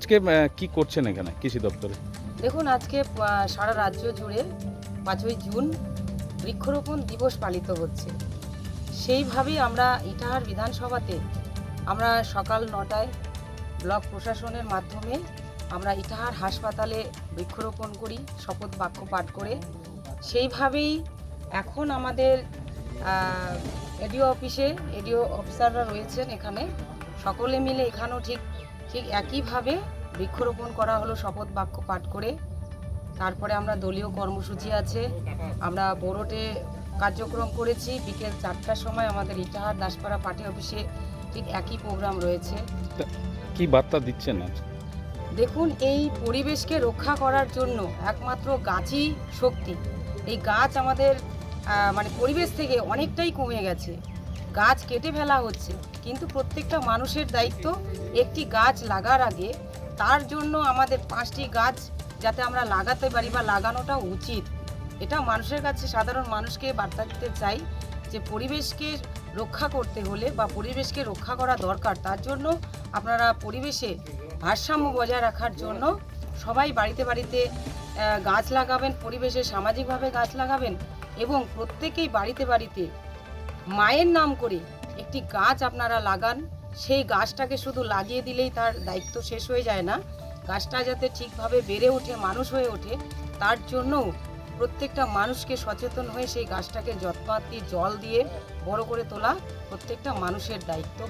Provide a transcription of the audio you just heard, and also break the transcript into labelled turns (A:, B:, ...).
A: আজকে কি করছেন এখানে কৃষি দপ্তরে?
B: দেখুন, আজকে সারা রাজ্য জুড়ে 5ই জুন বৃক্ষরোপণ দিবস পালিত হচ্ছে। সেইভাবেই আমরা ইটাহার বিধানসভাতে আমরা সকাল 9টায় ব্লক প্রশাসনের মাধ্যমে আমরা ইটাহার হাসপাতালে বৃক্ষরোপণ করি শপথ বাক্য পাঠ করে। সেইভাবেই এখন আমাদের এডিও অফিসে এডিও অফিসাররা রয়েছেন এখানে, সকলে মিলে এখানেও ঠিক একইভাবে বৃক্ষরোপণ করা হলো শপথ বাক্য পাঠ করে। তারপরে আমরা দলীয় কর্মসূচি আছে, আমরা বোরোটে কার্যক্রম করেছি। বিকেল 4টার সময় আমাদের ইটাহার দাসপাড়া পার্টি অফিসে ঠিক একই প্রোগ্রাম রয়েছে।
A: কি বার্তা দিচ্ছেন আজ?
B: দেখুন, এই পরিবেশকে রক্ষা করার জন্য একমাত্র গাছই শক্তি। এই গাছ আমাদের পরিবেশ থেকে অনেকটাই কমে গেছে, গাছ কেটে ফেলা হচ্ছে। কিন্তু প্রত্যেকটা মানুষের দায়িত্ব একটি গাছ লাগার আগে তার জন্য আমাদের 5টি গাছ যাতে আমরা লাগাতে পারি বা লাগানোটা উচিত। এটা মানুষের কাছে, সাধারণ মানুষকে বার্তা দিতে চাই যে পরিবেশকে রক্ষা করতে হলে বা পরিবেশকে রক্ষা করা দরকার। তার জন্য আপনারা পরিবেশে ভারসাম্য বজায় রাখার জন্য সবাই বাড়িতে বাড়িতে গাছ লাগাবেন, পরিবেশে সামাজিকভাবে গাছ লাগাবেন এবং প্রত্যেকেই বাড়িতে বাড়িতে মায়ের নাম করে একটি গাছ আপনারা লাগান। সেই গাছটাকে শুধু লাগিয়ে দিলেই তার দায়িত্ব শেষ হয়ে যায় না, গাছটা যাতে ঠিকভাবে বেড়ে ওঠে, মানুষ হয়ে ওঠে, তার জন্য প্রত্যেকটা মানুষকে সচেতন হয়ে সেই গাছটাকে যত্নার্থী জল দিয়ে বড় করে তোলা প্রত্যেকটা মানুষের দায়িত্ব।